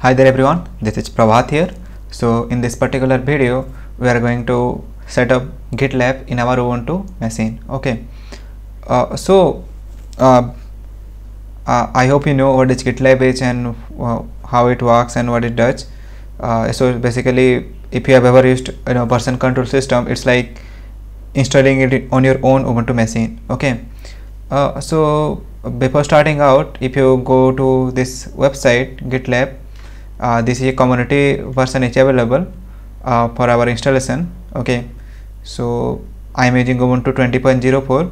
Hi there everyone, this is Prabhat here. So in this particular video we are going to set up GitLab in our Ubuntu machine. Okay, so I hope you know what is GitLab is and how it works and what it does. So basically, if you have ever used version control system, it's like installing it on your own Ubuntu machine. Okay, so before starting out, if you go to this website GitLab, this is a community version is available for our installation. Okay, so I am using Ubuntu 20.04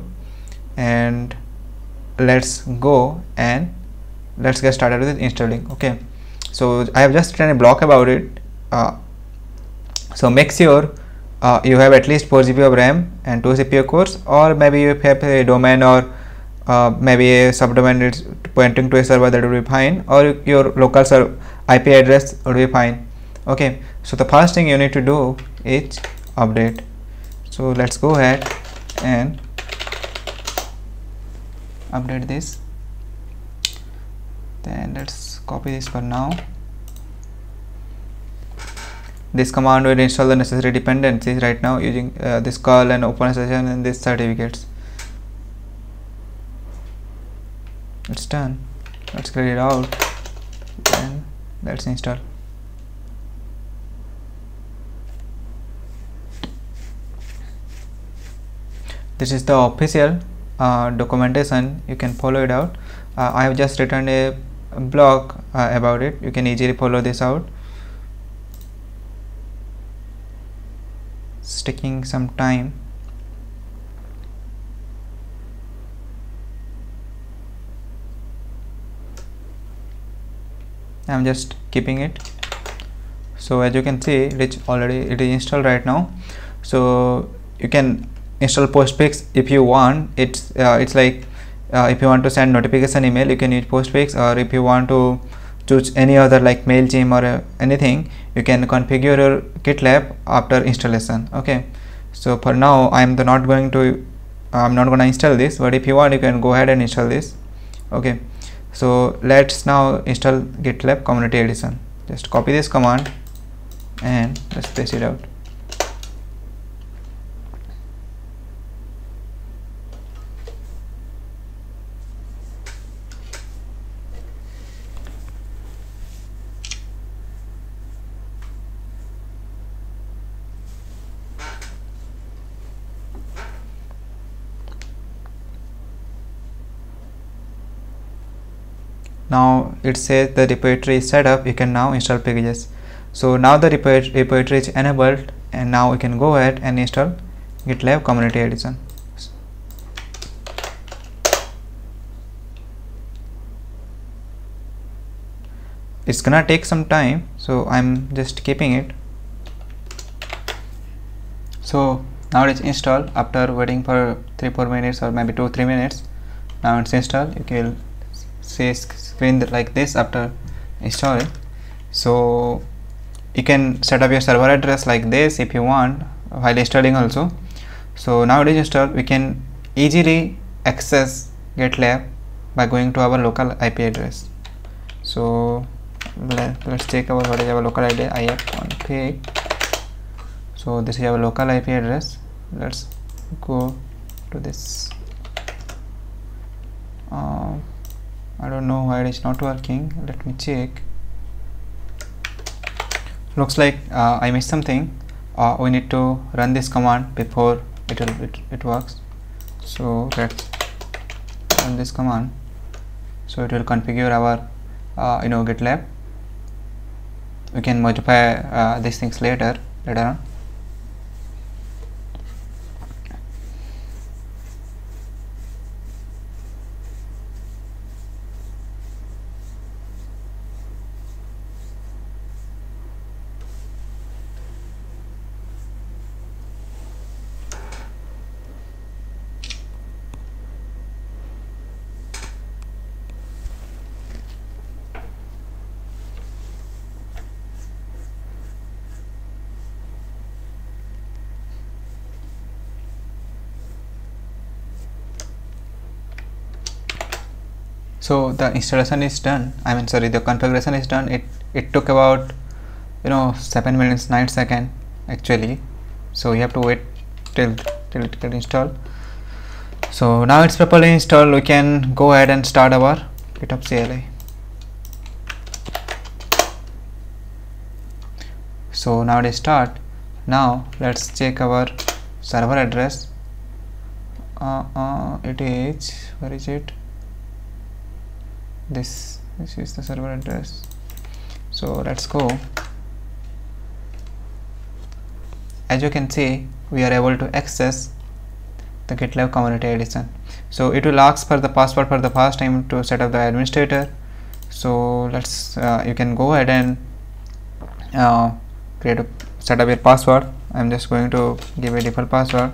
and let's go and let's get started with installing. Okay, so I have just written a blog about it. So make sure you have at least 4 GB of RAM and 2 CPU cores, or maybe you have a domain or maybe a subdomain is pointing to a server, that would be fine, or your local IP address would be fine. Okay, so the first thing you need to do is update. So let's go ahead and update this. Then let's copy this for now. This command will install the necessary dependencies right now using this curl and OpenSSL and this certificates. It's done. Let's get it out and let's install. This is the official documentation. You can follow it out. I have just written a blog about it. You can easily follow this out. It's taking some time. I'm just keeping it. So as you can see, it is installed right now. So you can install Postfix if you want. It's like if you want to send notification email, you can use Postfix, or if you want to choose any other like Mailchimp or anything, you can configure your GitLab after installation. Okay, so for now I'm not going to install this, but if you want, you can go ahead and install this. Okay, so let's now install GitLab Community Edition. Just copy this command and let's paste it out. Now it says the repository is set up. You can now install packages. So now the repository is enabled, and now we can go ahead and install GitLab Community Edition. It's gonna take some time, so I'm just keeping it. So now it's installed after waiting for 3-4 minutes or maybe 2-3 minutes. Now it's installed. You can see screen like this after installing. So you can set up your server address like this if you want while installing also. So now it is installed. We can easily access GitLab by going to our local IP address. So let's check what is our local ID. ifconfig. So this is our local IP address. Let's go to this. I don't know why it is not working. Let me check. Looks like I missed something. We need to run this command before it works. So let's run this command. So it will configure our GitLab. We can modify these things later on. So the installation is done, I mean sorry, the configuration is done. It took about 7 minutes 9 seconds actually, so you have to wait till it get installed. So now it's properly installed, we can go ahead and start our GitHub CLI. So now it is start. Now let's check our server address. It is, where is it? This is the server address. So let's go. As you can see, we are able to access the GitLab Community Edition. So it will ask for the password for the first time to set up the administrator. So let's you can go ahead and set up your password. I'm just going to give a default password.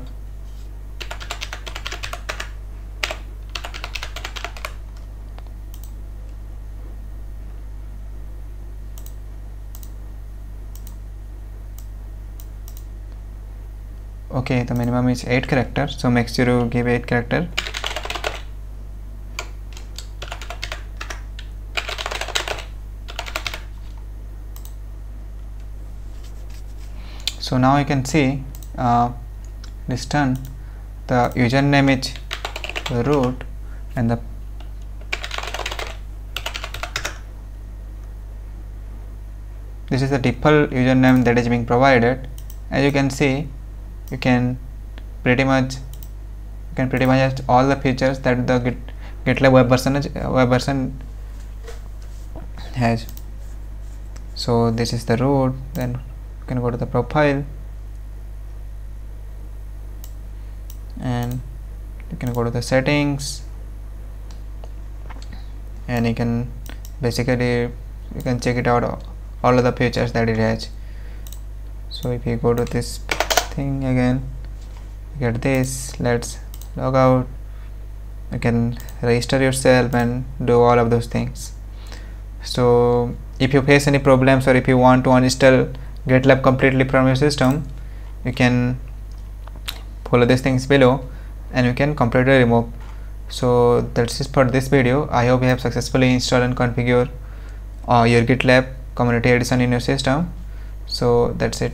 Okay, the minimum is 8 characters, so make sure you give 8 character. So now you can see this done. The username is root and this is the default username that is being provided. As you can see, you can pretty much have all the features that the GitLab web version has. So this is the root. Then you can go to the profile and you can go to the settings, and you can basically check it out, all of the features that it has. So if you go to this thing again, you get this. Let's log out. You can register yourself and do all of those things. So if you face any problems or if you want to uninstall GitLab completely from your system, you can follow these things below and you can completely remove. So that's it for this video. I hope you have successfully installed and configured your GitLab Community Edition in your system. So that's it.